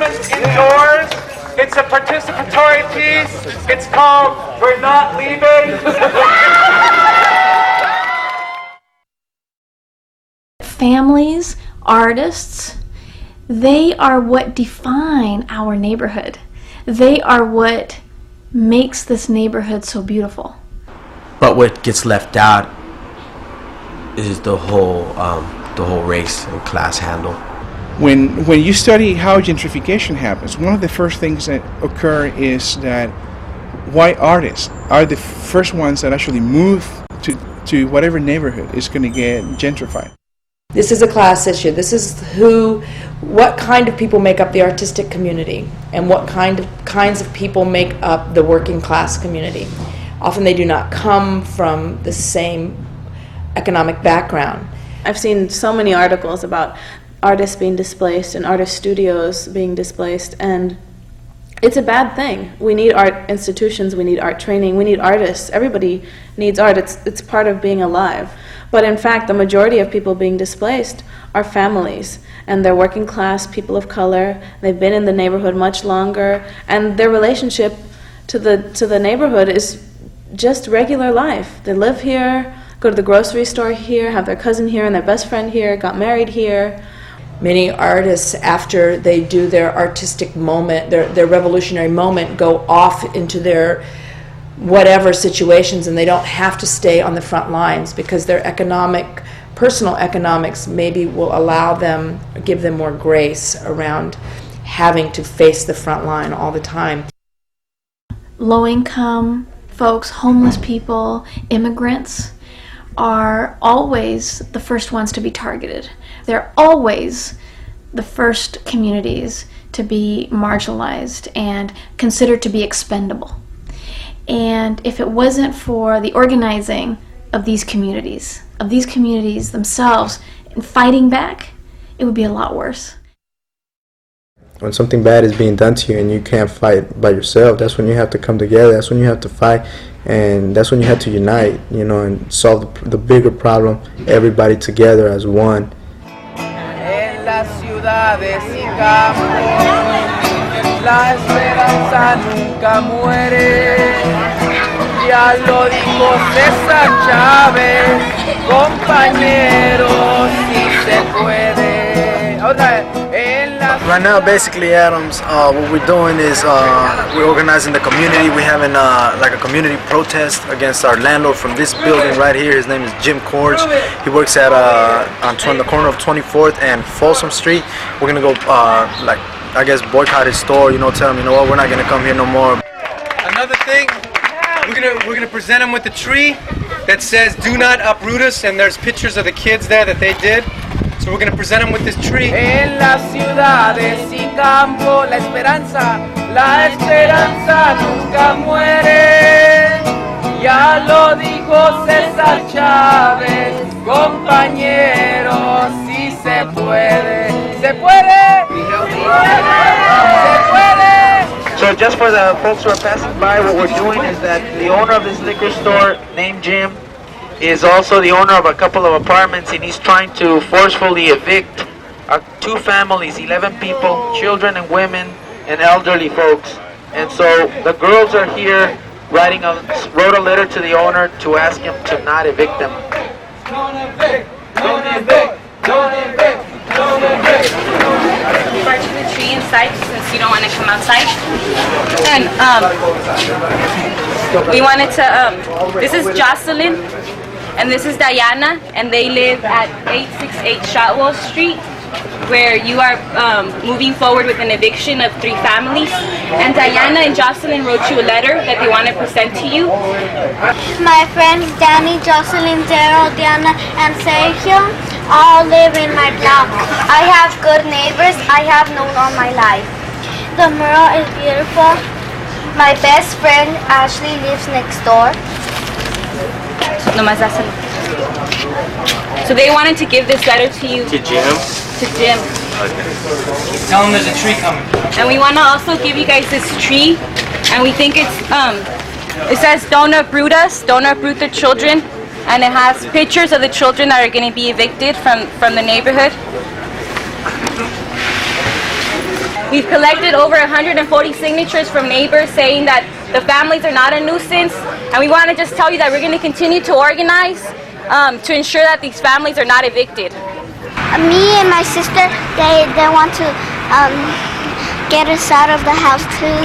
movement indoors. It's a participatory piece. It's called We're Not Leaving. Families, artists, they are what define our neighborhood. They are what makes this neighborhood so beautiful. But what gets left out is the whole race and class handle. When you study how gentrification happens, one of the first things that occur is that white artists are the first ones that actually move to whatever neighborhood is going to get gentrified. This is a class issue. This is what kind of people make up the artistic community and what kinds of people make up the working class community. Often they do not come from the same economic background. I've seen so many articles about artists being displaced and artist studios being displaced, and it's a bad thing. We need art institutions, we need art training, we need artists. Everybody needs art. It's part of being alive. But in fact, the majority of people being displaced are families, and they're working class, people of color. They've been in the neighborhood much longer, and their relationship to the neighborhood is just regular life. They live here, go to the grocery store here, have their cousin here and their best friend here, got married here. Many artists, after they do their artistic moment, their revolutionary moment, go off into their whatever situations, and they don't have to stay on the front lines because their personal economics maybe will allow them, give them more grace around having to face the front line all the time. Low income folks, homeless people, immigrants are always the first ones to be targeted. They're always the first communities to be marginalized and considered to be expendable. And if it wasn't for the organizing of these communities themselves, and fighting back, it would be a lot worse. When something bad is being done to you and you can't fight by yourself, that's when you have to come together, that's when you have to fight, and that's when you have to unite, and solve the bigger problem, everybody together as one. En las ciudades y campos, la esperanza nunca muere. Ya lo dijo César Chávez, compañeros, si se puede. Right now, basically, Adams, what we're doing is we're organizing the community. We're having like a community protest against our landlord from this building right here. His name is Jim Corge. He works at on the corner of 24th and Folsom Street. We're gonna go boycott his store. Tell him, what, we're not gonna come here no more. Another thing, we're gonna present him with a tree that says "Do not uproot us," and there's pictures of the kids there that they did. So we're going to present him with this tree. En las ciudades y campo, la esperanza nunca muere. Ya lo dijo César Chávez, compañeros, si se puede. ¿Se puede? ¿Se puede? So just for the folks who are passing by, what we're doing is that the owner of this liquor store, named Jim, is also the owner of a couple of apartments, and he's trying to forcefully evict 2 families, 11 people, children and women and elderly folks. And so the girls are here wrote a letter to the owner to ask him to not evict them. Don't evict! Don't evict! Don't evict! Don't evict! Parking the tree inside since you don't want to come outside. And we wanted to, this is Jocelyn. And this is Diana, and they live at 868 Shotwell Street, where you are moving forward with an eviction of 3 families. And Diana and Jocelyn wrote you a letter that they want to present to you. My friends Danny, Jocelyn, Daryl, Diana, and Sergio all live in my block. I have good neighbors I have known all my life. The mural is beautiful. My best friend Ashley lives next door. So they wanted to give this letter to you. To Jim? To Jim. Okay. Tell him there's a tree coming. And we want to also give you guys this tree, and we think it's it says "Don't uproot us, don't uproot the children," and it has pictures of the children that are going to be evicted from the neighborhood. We've collected over 140 signatures from neighbors saying that the families are not a nuisance, and we want to just tell you that we're going to continue to organize to ensure that these families are not evicted. Me and my sister, they want to get us out of the house too.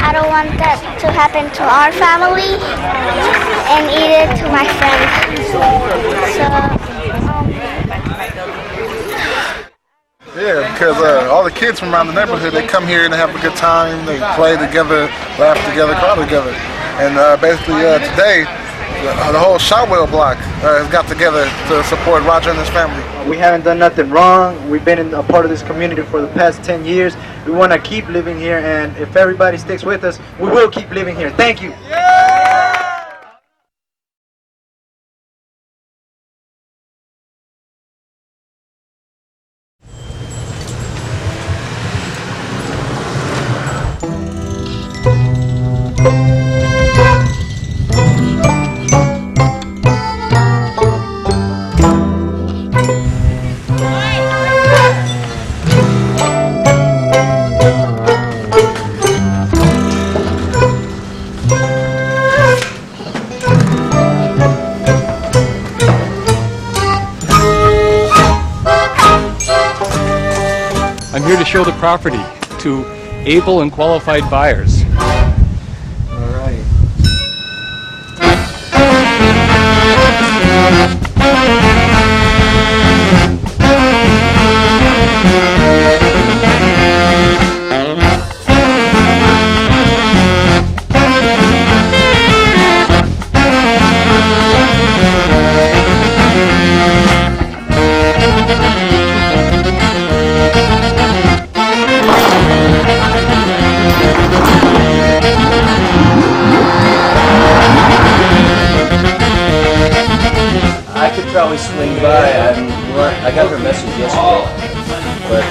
I don't want that to happen to our family and either to my friends. Yeah, because all the kids from around the neighborhood, they come here and they have a good time. They play together, laugh together, cry together. And basically today, the whole Shotwell block has got together to support Roger and his family. We haven't done nothing wrong. We've been a part of this community for the past 10 years. We want to keep living here, and if everybody sticks with us, we will keep living here. Thank you. I'm here to show the property to able and qualified buyers. All right. I could probably swing by. I got her message yesterday, but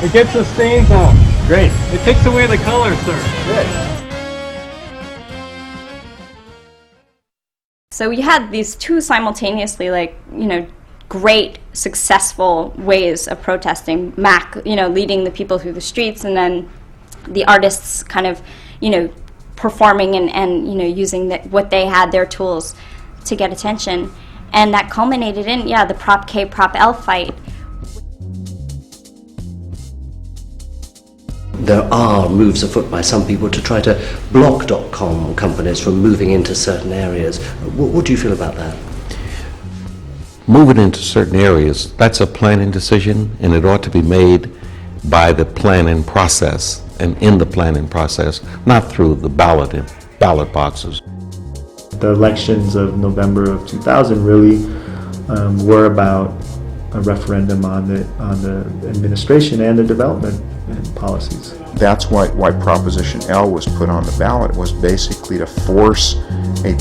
It gets the stains out. Great. It takes away the color, sir. good. So we had these two simultaneously, great, successful ways of protesting. Mac, leading the people through the streets, and then the artists kind of, performing and using what they had, their tools, to get attention. And that culminated in, the Prop K, Prop L fight. There are moves afoot by some people to try to block .com companies from moving into certain areas. What do you feel about that? Moving into certain areas, that's a planning decision, and it ought to be made by the planning process, and in the planning process, not through the ballot boxes. The elections of November of 2000 really were about a referendum on the administration and the development and policies. That's why Proposition L was put on the ballot, was basically to force a